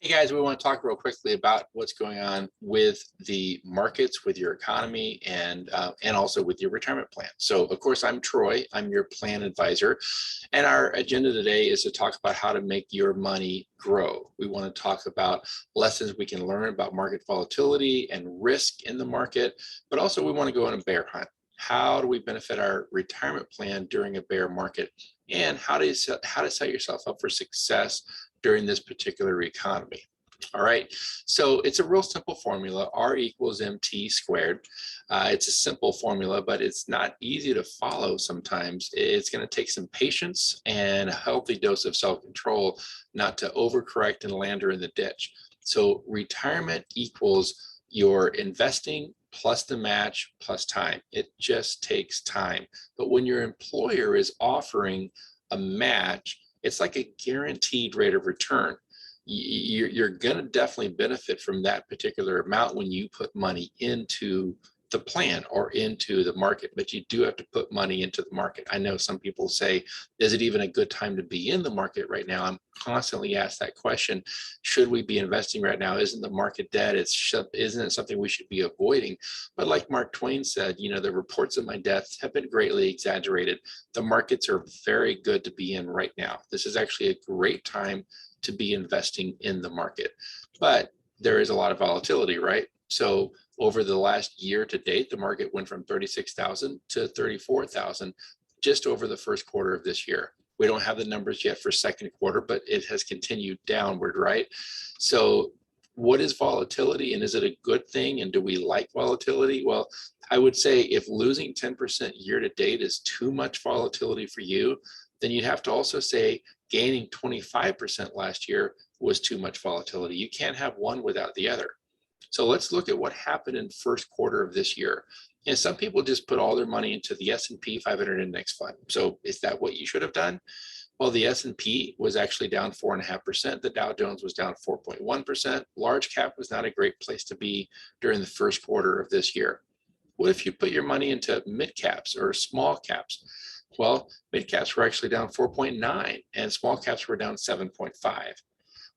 Hey guys, we want to talk real quickly about what's going on with the markets, with your economy, and also with your retirement plan. So, of course, I'm Troy. I'm your plan advisor, and our agenda today is to talk about how to make your money grow. We want to talk about lessons we can learn about market volatility and risk in the market, but also we want to go on a bear hunt. How do we benefit our retirement plan during a bear market, and how to set yourself up for success during this particular economy? All right, so it's a real simple formula, R equals MT squared. It's a simple formula, but it's not easy to follow sometimes. It's going to take some patience and a healthy dose of self-control not to overcorrect and land her in the ditch. So retirement equals your investing plus the match plus time. It just takes time. But when your employer is offering a match, it's like a guaranteed rate of return. You're going to definitely benefit from that particular amount when you put money into the plan or into the market, but you do have to put money into the market. I know some people say, is it even a good time to be in the market right now? I'm constantly asked that question. Should we be investing right now? Isn't the market dead? Isn't it something we should be avoiding? But like Mark Twain said, the reports of my death have been greatly exaggerated. The markets are very good to be in right now. This is actually a great time to be investing in the market, but there is a lot of volatility, right? So over the last year to date, the market went from 36,000 to 34,000 just over the first quarter of this year. We don't have the numbers yet for second quarter, but it has continued downward, right? So what is volatility, and is it a good thing? And do we like volatility? Well, I would say if losing 10% year to date is too much volatility for you, then you'd have to also say gaining 25% last year was too much volatility. You can't have one without the other. So let's look at what happened in first quarter of this year. And some people just put all their money into the S&P 500 index fund. So is that what you should have done? Well, the S&P was actually down 4.5%. The Dow Jones was down 4.1%. Large cap was not a great place to be during the first quarter of this year. What if you put your money into mid caps or small caps? Well, mid caps were actually down 4.9 and small caps were down 7.5.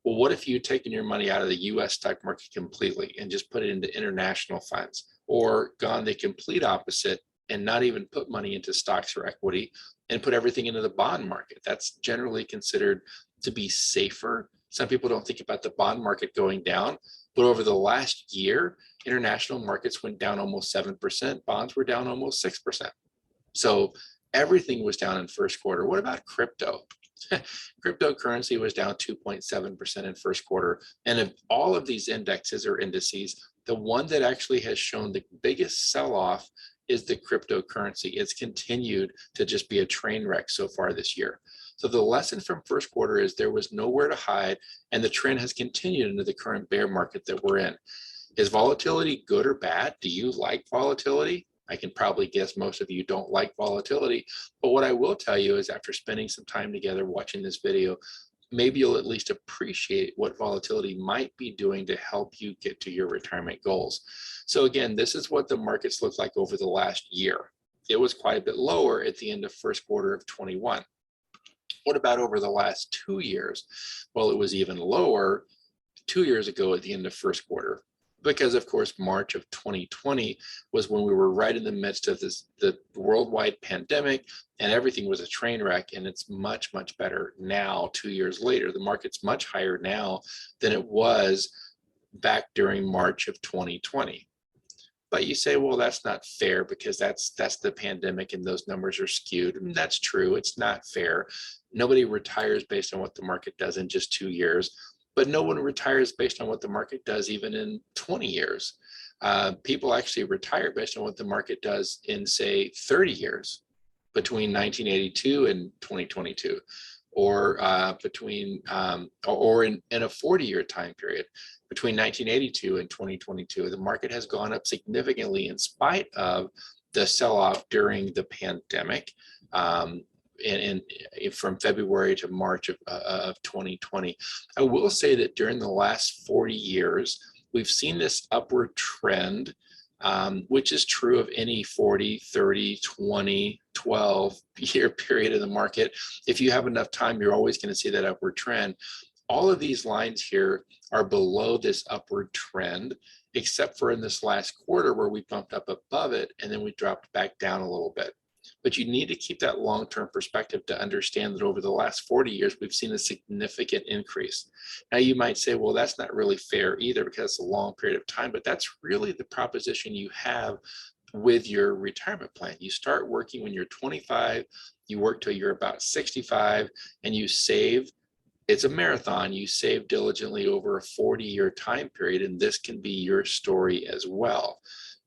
Well, what if you'd taken your money out of the US stock market completely and just put it into international funds, or gone the complete opposite and not even put money into stocks or equity and put everything into the bond market? That's generally considered to be safer. Some people don't think about the bond market going down, but over the last year, international markets went down almost 7%. Bonds were down almost 6%. So everything was down in first quarter. What about crypto? Cryptocurrency was down 2.7% in first quarter. And of all of these indexes or indices, the one that actually has shown the biggest sell-off is the cryptocurrency. It's continued to just be a train wreck so far this year. So the lesson from first quarter is there was nowhere to hide, and the trend has continued into the current bear market that we're in. Is volatility good or bad? Do you like volatility? I can probably guess most of you don't like volatility, but what I will tell you is after spending some time together watching this video, maybe you'll at least appreciate what volatility might be doing to help you get to your retirement goals. So again, this is what the markets look like over the last year. It was quite a bit lower at the end of first quarter of 21. What about over the last 2 years? Well, it was even lower 2 years ago at the end of first quarter, because of course March of 2020 was when we were right in the midst of the worldwide pandemic, and everything was a train wreck. And it's much better now 2 years later. The market's much higher now than it was back during March of 2020. But you say, well, that's not fair because that's the pandemic and those numbers are skewed. And that's true. It's not fair. Nobody retires based on what the market does in just 2 years. But no one retires based on what the market does even in 20 years. People actually retire based on what the market does in, say, 30 years, between 1982 and 2022, or in a 40-year time period between 1982 and 2022. The market has gone up significantly in spite of the sell-off during the pandemic. And from February to March of 2020. I will say that during the last 40 years, we've seen this upward trend, which is true of any 40, 30, 20, 12-year period of the market. If you have enough time, you're always going to see that upward trend. All of these lines here are below this upward trend, except for in this last quarter where we bumped up above it and then we dropped back down a little bit. But you need to keep that long-term perspective to understand that over the last 40 years, we've seen a significant increase. Now you might say, well, that's not really fair either because it's a long period of time, but that's really the proposition you have with your retirement plan. You start working when you're 25, you work till you're about 65, and you save. It's a marathon. You save diligently over a 40-year time period, and this can be your story as well.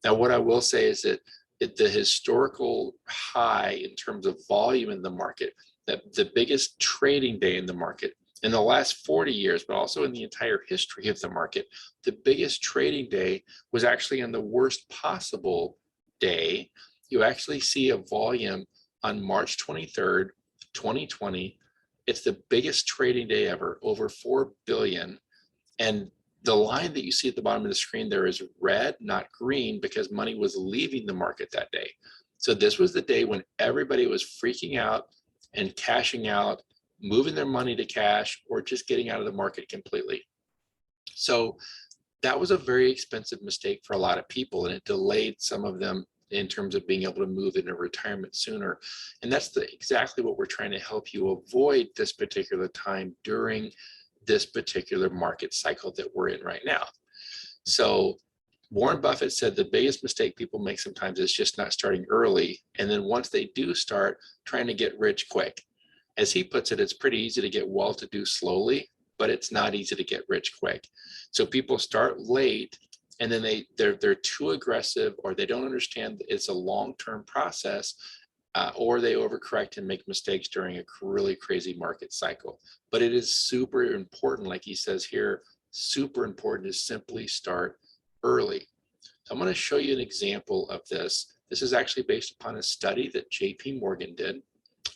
Now, what I will say is that the historical high in terms of volume in the market, that the biggest trading day in the market in the last 40 years, but also in the entire history of the market, the biggest trading day was actually on the worst possible day. You actually see a volume on March 23rd, 2020. It's the biggest trading day ever, over 4 billion. And the line that you see at the bottom of the screen there is red, not green, because money was leaving the market that day. So this was the day when everybody was freaking out and cashing out, moving their money to cash, or just getting out of the market completely. So that was a very expensive mistake for a lot of people, and it delayed some of them in terms of being able to move into retirement sooner. And that's exactly what we're trying to help you avoid this particular time during this particular market cycle that we're in right now. So Warren Buffett said the biggest mistake people make sometimes is just not starting early. And then once they do start, trying to get rich quick. As he puts it, it's pretty easy to get well-to-do slowly, but it's not easy to get rich quick. So people start late, and then they're too aggressive, or they don't understand it's a long-term process, or they overcorrect and make mistakes during a really crazy market cycle. But it is super important, like he says here, super important to simply start early. So I'm going to show you an example of this. This is actually based upon a study that JP Morgan did.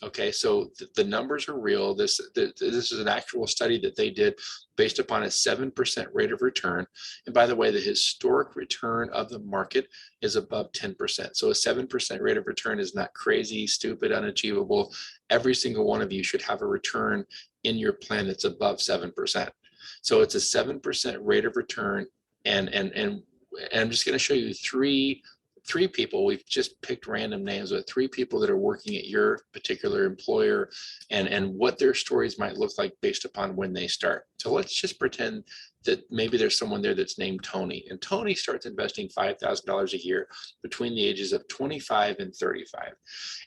Okay, so the numbers are real. This is an actual study that they did based upon a 7% rate of return. And by the way, the historic return of the market is above 10%. So a 7% rate of return is not crazy, stupid, unachievable. Every single one of you should have a return in your plan that's above 7%. So it's a 7% rate of return. And I'm just going to show you three people. We've just picked random names, but 3 people that are working at your particular employer, and what their stories might look like based upon when they start. So let's just pretend that maybe there's someone there that's named Tony, and Tony starts investing $5,000 a year between the ages of 25 and 35.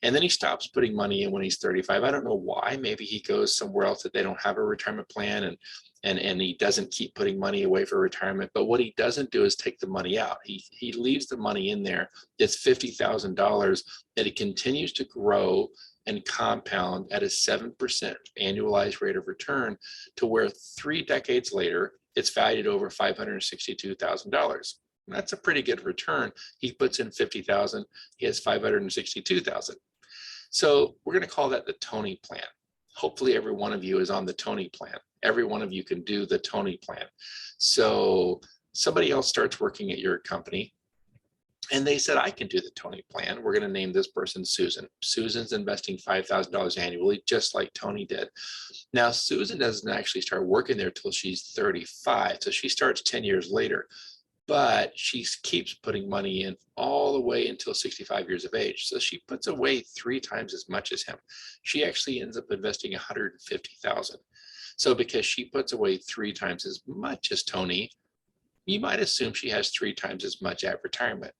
And then he stops putting money in when he's 35. I don't know why. Maybe he goes somewhere else that they don't have a retirement plan, and he doesn't keep putting money away for retirement. But what he doesn't do is take the money out. He leaves the money in there. It's $50,000 that it continues to grow and compound at a 7% annualized rate of return, to where 3 decades later, it's valued over $562,000. That's a pretty good return. He puts in 50,000, he has 562,000. So we're going to call that the Tony plan. Hopefully every one of you is on the Tony plan. Every one of you can do the Tony plan. So somebody else starts working at your company, and they said, I can do the Tony plan. We're going to name this person Susan. Susan's investing $5,000 annually, just like Tony did. Now, Susan doesn't actually start working there till she's 35. So she starts 10 years later, but she keeps putting money in all the way until 65 years of age. So she puts away 3 times as much as him. She actually ends up investing $150,000. So because she puts away 3 times as much as Tony, you might assume she has 3 times as much at retirement,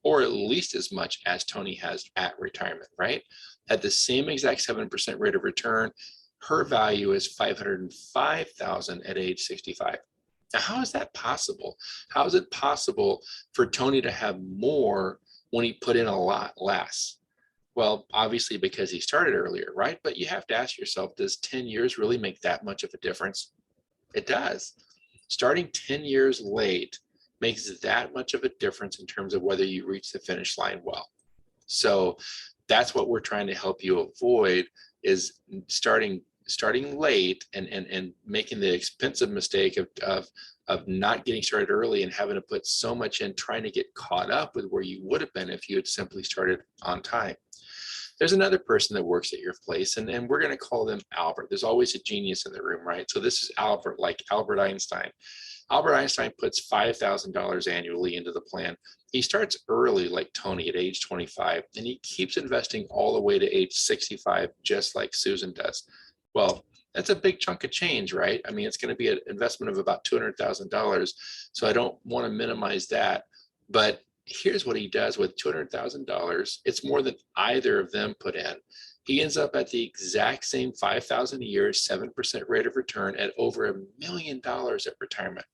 or at least as much as Tony has at retirement, right? At the same exact 7% rate of return, her value is $505,000 at age 65. Now, how is that possible? How is it possible for Tony to have more when he put in a lot less? Well, obviously because he started earlier, right? But you have to ask yourself, does 10 years really make that much of a difference? It does. Starting 10 years late makes that much of a difference in terms of whether you reach the finish line well. So that's what we're trying to help you avoid, is starting late and making the expensive mistake of not getting started early and having to put so much in trying to get caught up with where you would have been if you had simply started on time. There's another person that works at your place, and we're going to call them Albert. There's always a genius in the room, right? So this is Albert, like Albert Einstein. Albert Einstein puts $5,000 annually into the plan. He starts early, like Tony, at age 25, and he keeps investing all the way to age 65, just like Susan does. Well, that's a big chunk of change, right? I mean, it's going to be an investment of about $200,000. So I don't want to minimize that. But here's what he does with $200,000. It's more than either of them put in. He ends up at the exact same $5,000 a year, 7% rate of return at over $1 million at retirement.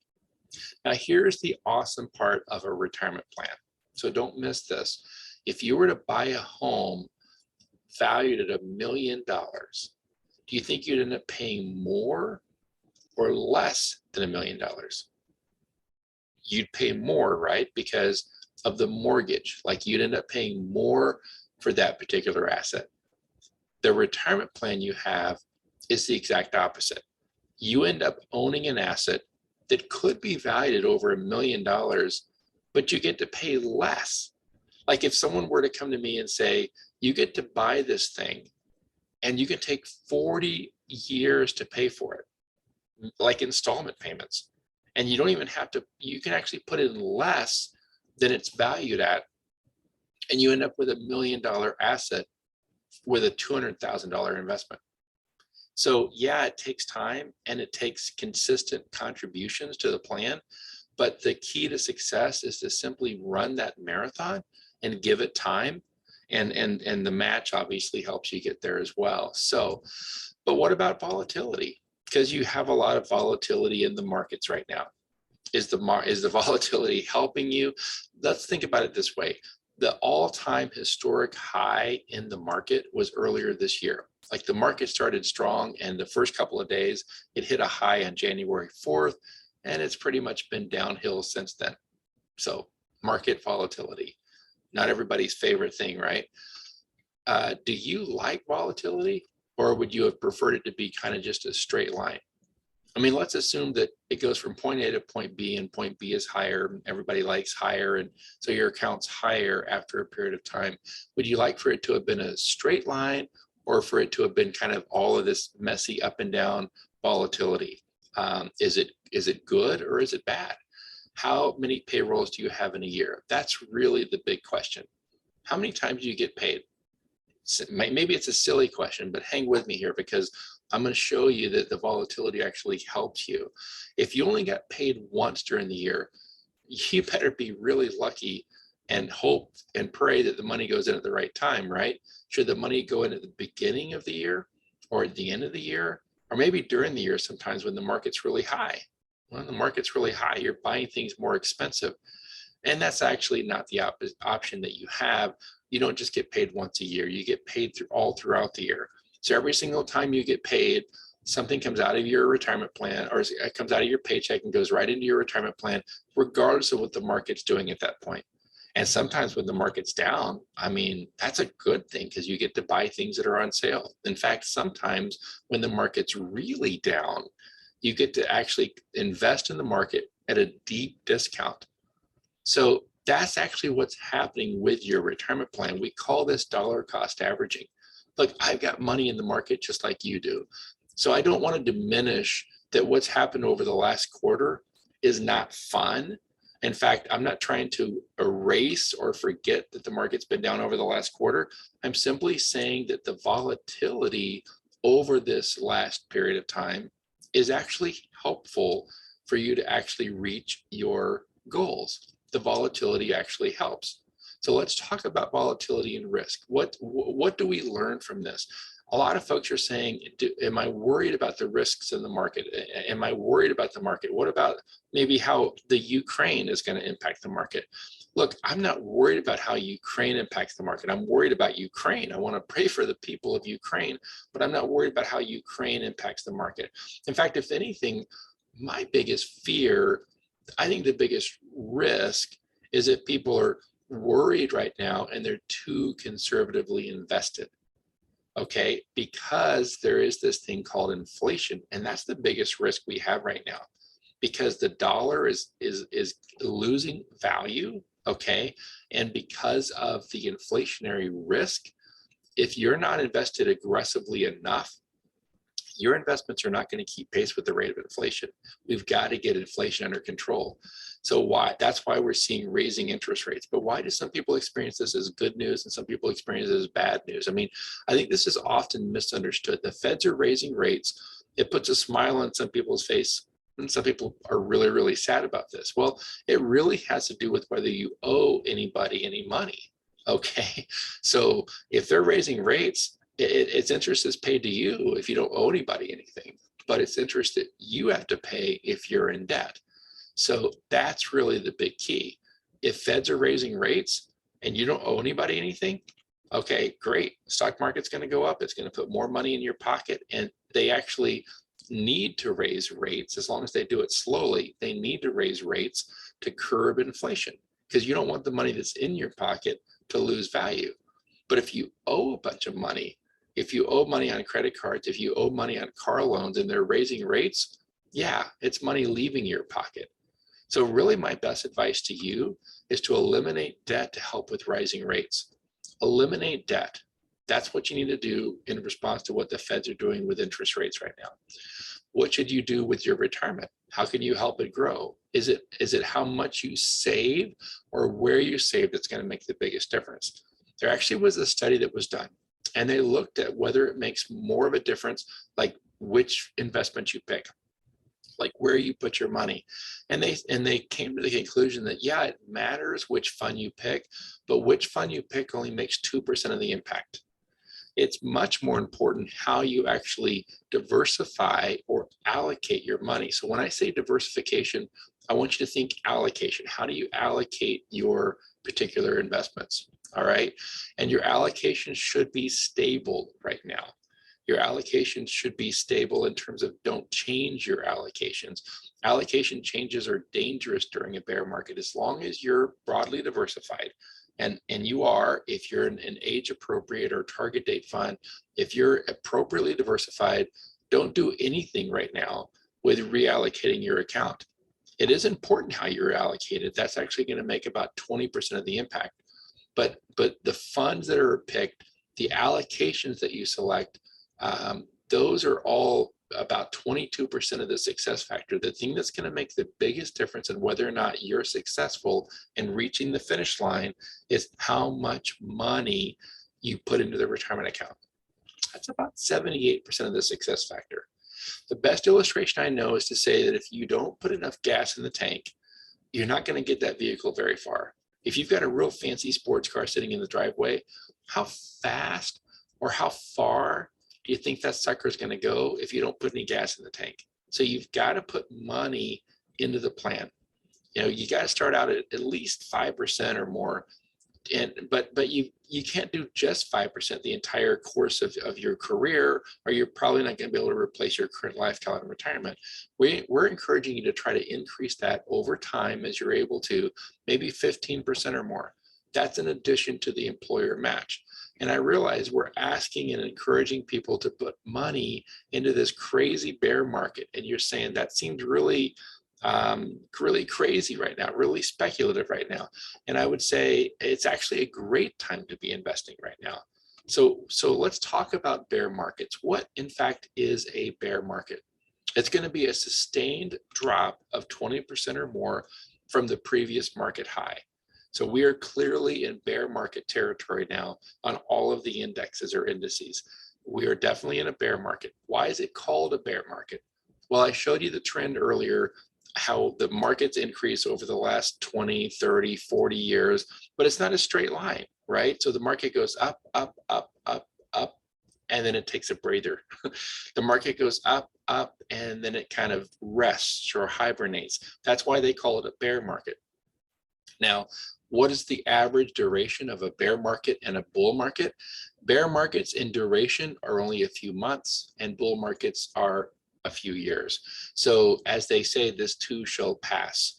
Now, here's the awesome part of a retirement plan. So don't miss this. If you were to buy a home valued at $1 million, do you think you'd end up paying more or less than $1 million? You'd pay more, right? Because of the mortgage. Like, you'd end up paying more for that particular asset. The retirement plan you have is the exact opposite. You end up owning an asset that could be valued at over $1 million, but you get to pay less. Like, if someone were to come to me and say, you get to buy this thing and you can take 40 years to pay for it, like installment payments, and you don't even have to, you can actually put in less than it's valued at, and you end up with $1 million asset with a $200,000 investment. So yeah, it takes time and it takes consistent contributions to the plan, but the key to success is to simply run that marathon and give it time, and the match obviously helps you get there as well. So, but what about volatility? Because you have a lot of volatility in the markets right now. Is the volatility helping you? Let's think about it this way. The all-time historic high in the market was earlier this year. Like, the market started strong, and the first couple of days it hit a high on January 4th, and it's pretty much been downhill since then. So market volatility, not everybody's favorite thing, right? Do you like volatility, or would you have preferred it to be kind of just a straight line? I mean, let's assume that it goes from point A to point B, and point B is higher. Everybody likes higher, and so your account's higher after a period of time. Would you like for it to have been a straight line, or for it to have been kind of all of this messy up and down volatility? Is it good or is it bad? How many payrolls do you have in a year? That's really the big question. How many times do you get paid? Maybe it's a silly question, but hang with me here, because I'm going to show you that the volatility actually helps you. If you only got paid once during the year, you better be really lucky and hope and pray that the money goes in at the right time, right? Should the money go in at the beginning of the year, or at the end of the year, or maybe during the year sometimes when the market's really high? When the market's really high, you're buying things more expensive. And that's actually not the option that you have. You don't just get paid once a year. You get paid all throughout the year. So every single time you get paid, something comes out of your retirement plan, or it comes out of your paycheck and goes right into your retirement plan, regardless of what the market's doing at that point. And sometimes when the market's down, I mean, that's a good thing, because you get to buy things that are on sale. In fact, sometimes when the market's really down, you get to actually invest in the market at a deep discount. So that's actually what's happening with your retirement plan. We call this dollar cost averaging. Look, I've got money in the market just like you do. So I don't want to diminish that what's happened over the last quarter is not fun. In fact, I'm not trying to erase or forget that the market's been down over the last quarter. I'm simply saying that the volatility over this last period of time is actually helpful for you to actually reach your goals. The volatility actually helps. So let's talk about volatility and risk. What do we learn from this? A lot of folks are saying, am I worried about the risks in the market? Am I worried about the market? What about maybe how the Ukraine is going to impact the market? Look, I'm not worried about how Ukraine impacts the market. I'm worried about Ukraine. I want to pray for the people of Ukraine, but I'm not worried about how Ukraine impacts the market. In fact, if anything, my biggest fear, I think the biggest risk, is that people are worried right now and they're too conservatively invested. Okay, because there is this thing called inflation, and that's the biggest risk we have right now, because the dollar is losing value. Okay, and because of the inflationary risk, if you're not invested aggressively enough, Your investments are not going to keep pace with the rate of inflation. We've got to get inflation under control. So that's why we're seeing raising interest rates. But why do some people experience this as good news and some people experience it as bad news? I mean, I think this is often misunderstood. The Feds are raising rates. It puts a smile on some people's face, and some people are really, really sad about this. Well, it really has to do with whether you owe anybody any money. Okay, so if they're raising rates, its interest is paid to you if you don't owe anybody anything, but it's interest that you have to pay if you're in debt. So that's really the big key. If Feds are raising rates and you don't owe anybody anything, okay, great. Stock market's going to go up. It's going to put more money in your pocket, and they actually need to raise rates. As long as they do it slowly, they need to raise rates to curb inflation, because you don't want the money that's in your pocket to lose value. But if you owe a bunch of money, if you owe money on credit cards, if you owe money on car loans and they're raising rates, yeah, it's money leaving your pocket. So really my best advice to you is to eliminate debt to help with rising rates. Eliminate debt. That's what you need to do in response to what the Feds are doing with interest rates right now. What should you do with your retirement? How can you help it grow? Is it how much you save or where you save that's going to make the biggest difference? There actually was a study that was done, and they looked at whether it makes more of a difference, like which investment you pick, like where you put your money. And they came to the conclusion that, yeah, it matters which fund you pick, but which fund you pick only makes 2% of the impact. It's much more important how you actually diversify or allocate your money. So when I say diversification, I want you to think allocation. How do you allocate your particular investments? All right. And your allocation should be stable right now. Your allocations should be stable in terms of don't change your allocations. Allocation changes are dangerous during a bear market as long as you're broadly diversified. And you are, if you're an age appropriate or target date fund, if you're appropriately diversified, don't do anything right now with reallocating your account. It is important how you're allocated. That's actually going to make about 20% of the impact. But the funds that are picked, the allocations that you select, those are all about 22% of the success factor. The thing that's going to make the biggest difference in whether or not you're successful in reaching the finish line is how much money you put into the retirement account. That's about 78% of the success factor. The best illustration I know is to say that if you don't put enough gas in the tank, you're not going to get that vehicle very far. If you've got a real fancy sports car sitting in the driveway, how fast or how far do you think that sucker is going to go if you don't put any gas in the tank? So you've got to put money into the plan. You know, you got to start out at least 5% or more. But you can't do just 5% the entire course of your career, or you're probably not going to be able to replace your current lifestyle in retirement. We're encouraging you to try to increase that over time as you're able to, maybe 15% or more. That's in addition to the employer match. And I realize we're asking and encouraging people to put money into this crazy bear market. And you're saying that seems really crazy right now, really speculative right now. And I would say it's actually a great time to be investing right now. So let's talk about bear markets. What in fact is a bear market? It's going to be a sustained drop of 20% or more from the previous market high. So we are clearly in bear market territory now on all of the indexes or indices. We are definitely in a bear market. Why is it called a bear market? Well, I showed you the trend earlier, how the markets increase over the last 20, 30, 40 years, but it's not a straight line, right? So the market goes up, up, up, up, up, and then it takes a breather. The market goes up, up, and then it kind of rests or hibernates. That's why they call it a bear market. Now, what is the average duration of a bear market and a bull market? Bear markets in duration are only a few months, and bull markets are a few years. So as they say, this too shall pass.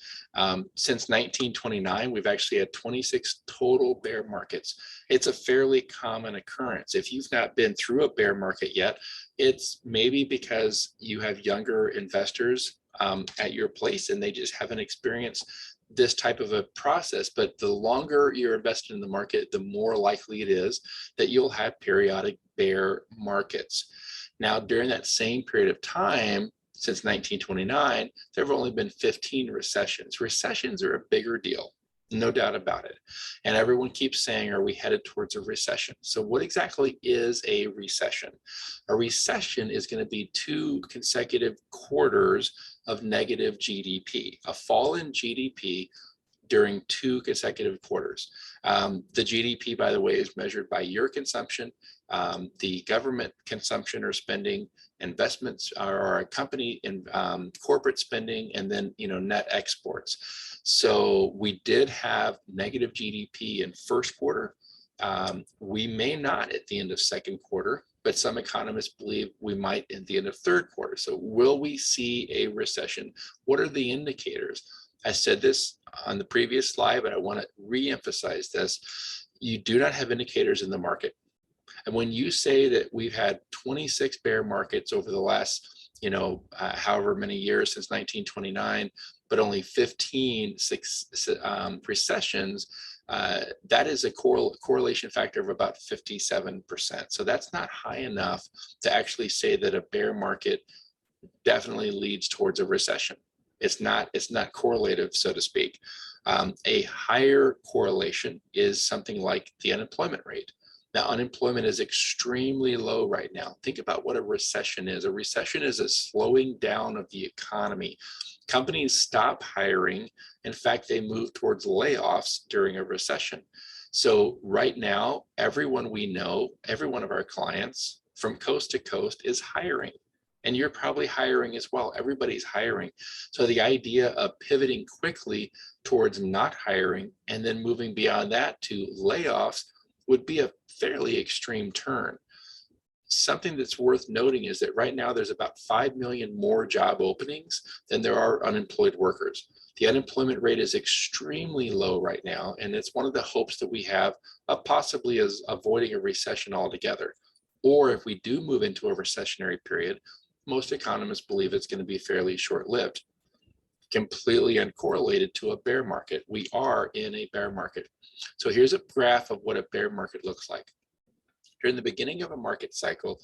Since 1929, we've actually had 26 total bear markets. It's a fairly common occurrence. If you've not been through a bear market yet, it's maybe because you have younger investors at your place and they just haven't experienced this type of a process. But the longer you're invested in the market, the more likely it is that you'll have periodic bear markets. Now, during that same period of time, since 1929, there have only been 15 recessions. Recessions are a bigger deal, no doubt about it. And everyone keeps saying, are we headed towards a recession? So what exactly is a recession? A recession is going to be 2 consecutive quarters of negative GDP, a fall in GDP during 2 consecutive quarters. The GDP, by the way, is measured by your consumption, the government consumption or spending, investments or a company in corporate spending, and then net exports. So we did have negative GDP in first quarter. We may not at the end of second quarter, but some economists believe we might at the end of third quarter. So will we see a recession? What are the indicators? I said this on the previous slide, but I want to re-emphasize this. You do not have indicators in the market. And when you say that we've had 26 bear markets over the last, however many years since 1929, but only 15 recessions, that is a correlation factor of about 57%. So that's not high enough to actually say that a bear market definitely leads towards a recession. It's not correlative, so to speak. A higher correlation is something like the unemployment rate. Now, unemployment is extremely low right now. Think about what a recession is. A recession is a slowing down of the economy. Companies stop hiring. In fact, they move towards layoffs during a recession. So right now, everyone we know, every one of our clients from coast to coast is hiring. And you're probably hiring as well. Everybody's hiring. So the idea of pivoting quickly towards not hiring and then moving beyond that to layoffs would be a fairly extreme turn. Something that's worth noting is that right now there's about 5 million more job openings than there are unemployed workers. The unemployment rate is extremely low right now, and it's one of the hopes that we have of possibly as avoiding a recession altogether. Or if we do move into a recessionary period, most economists believe it's going to be fairly short-lived. Completely uncorrelated to a bear market. We are in a bear market. So here's a graph of what a bear market looks like. During the beginning of a market cycle,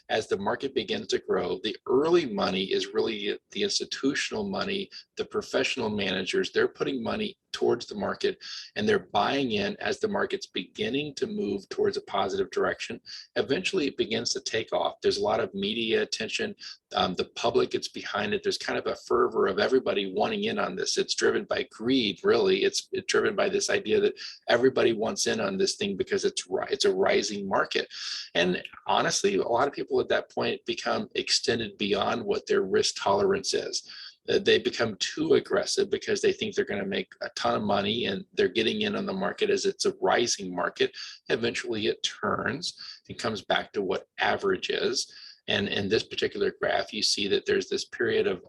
as the market begins to grow, the early money is really the institutional money, the professional managers. They're putting money towards the market and they're buying in as the market's beginning to move towards a positive direction. Eventually it begins to take off. There's a lot of media attention. The public gets behind it. There's kind of a fervor of everybody wanting in on this. It's driven by greed, really. It's driven by this idea that everybody wants in on this thing because it's a rising market. And honestly, a lot of people at that point become extended beyond what their risk tolerance is. They become too aggressive because they think they're going to make a ton of money and they're getting in on the market as it's a rising market. Eventually it turns and comes back to what average is. And in this particular graph, you see that there's this period of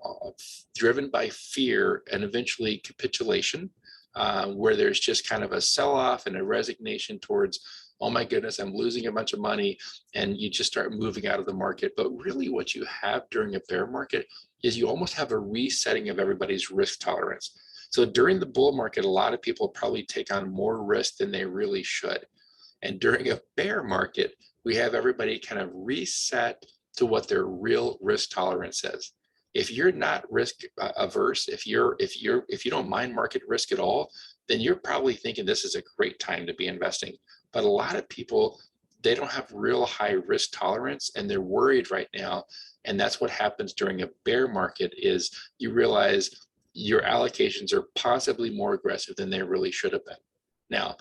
driven by fear and eventually capitulation, where there's just kind of a sell-off and a resignation towards, oh my goodness, I'm losing a bunch of money, and you just start moving out of the market. But really what you have during a bear market is you almost have a resetting of everybody's risk tolerance. So during the bull market, a lot of people probably take on more risk than they really should. And during a bear market, we have everybody kind of reset to what their real risk tolerance is. If you're not risk averse, if you don't mind market risk at all, then you're probably thinking this is a great time to be investing. But a lot of people, they don't have real high risk tolerance and they're worried right now. And that's what happens during a bear market is you realize your allocations are possibly more aggressive than they really should have been. Now,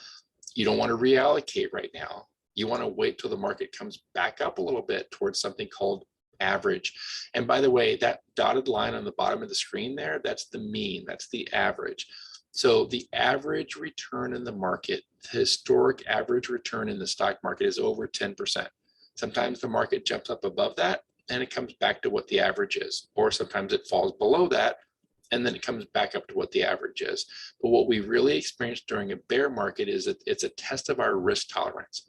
you don't want to reallocate right now. You want to wait till the market comes back up a little bit towards something called average. And by the way, that dotted line on the bottom of the screen there, that's the mean, that's the average. So the average return in the market, the historic average return in the stock market is over 10%. Sometimes the market jumps up above that and it comes back to what the average is, or sometimes it falls below that and then it comes back up to what the average is. But what we really experience during a bear market is that it's a test of our risk tolerance.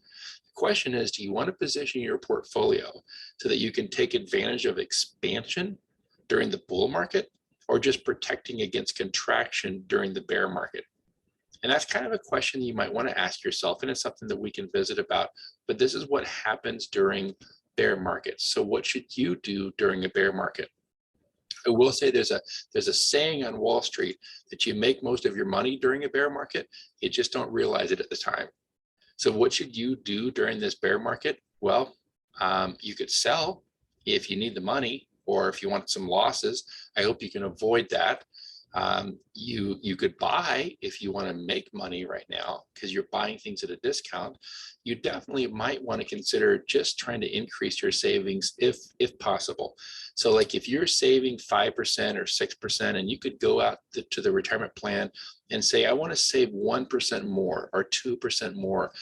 The question is, do you want to position your portfolio so that you can take advantage of expansion during the bull market, or just protecting against contraction during the bear market? And that's kind of a question you might want to ask yourself, and it's something that we can visit about. But this is what happens during bear market. So what should you do during a bear market? I will say there's a saying on Wall Street that you make most of your money during a bear market. You just don't realize it at the time. So what should you do during this bear market? Well, you could sell if you need the money, or if you want some losses. I hope you can avoid that. You could buy if you want to make money right now because you're buying things at a discount. You definitely might want to consider just trying to increase your savings if possible. So like if you're saving 5% or 6%, and you could go out to the retirement plan and say, I want to save 1% more or 2% more.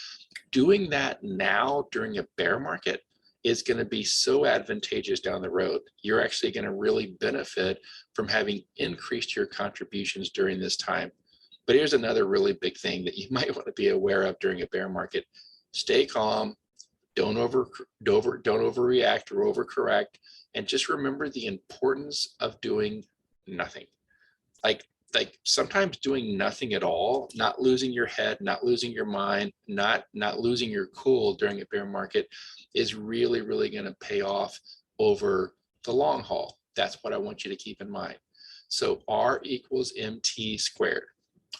Doing that now during a bear market is going to be so advantageous down the road. You're actually going to really benefit from having increased your contributions during this time. But here's another really big thing that you might want to be aware of during a bear market. Stay calm, don't overreact or overcorrect, and just remember the importance of doing nothing. Like sometimes doing nothing at all, not losing your head, not losing your mind, not losing your cool during a bear market is really, really going to pay off over the long haul. That's what I want you to keep in mind. So R equals MT squared.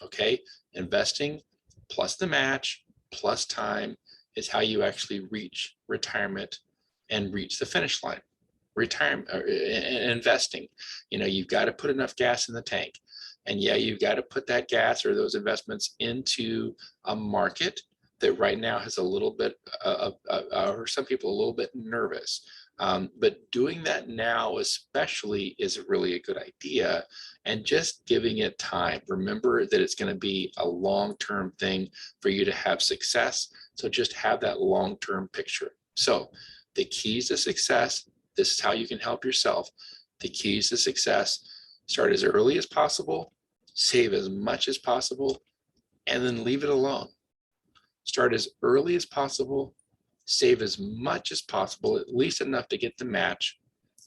Okay, investing plus the match plus time is how you actually reach retirement and reach the finish line. Retirement, investing, you've got to put enough gas in the tank. And yeah, you've got to put that gas or those investments into a market that right now has a little bit, or some people a little bit nervous. But doing that now especially is really a good idea, and just giving it time. Remember that it's going to be a long-term thing for you to have success. So just have that long-term picture. So the keys to success, this is how you can help yourself. The keys to success: start as early as possible, save as much as possible, and then leave it alone. Start as early as possible, save as much as possible, at least enough to get the match,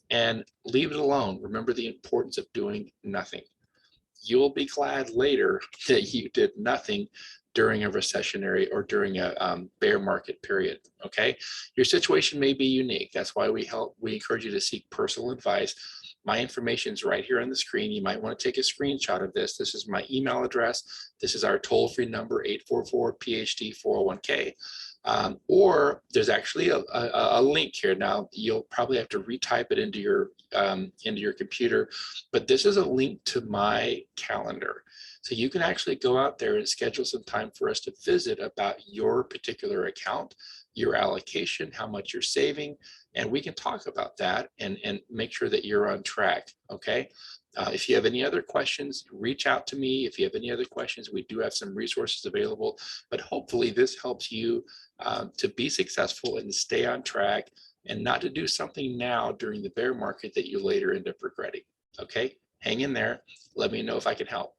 and leave it alone. Remember the importance of doing nothing. You'll be glad later that you did nothing during a recessionary or during a bear market period. Okay, your situation may be unique. That's why we encourage you to seek personal advice. My information is right here on the screen. You might want to take a screenshot of this. This is my email address. This is our toll-free number, 844-PHD-401k. Or there's actually a link here. Now you'll probably have to retype it into your computer, but this is a link to my calendar. So you can actually go out there and schedule some time for us to visit about your particular account, your allocation, how much you're saving, and we can talk about that and make sure that you're on track, okay? If you have any other questions, reach out to me. If you have any other questions, we do have some resources available, but hopefully this helps you to be successful and stay on track, and not to do something now during the bear market that you later end up regretting, okay? Hang in there. Let me know if I can help.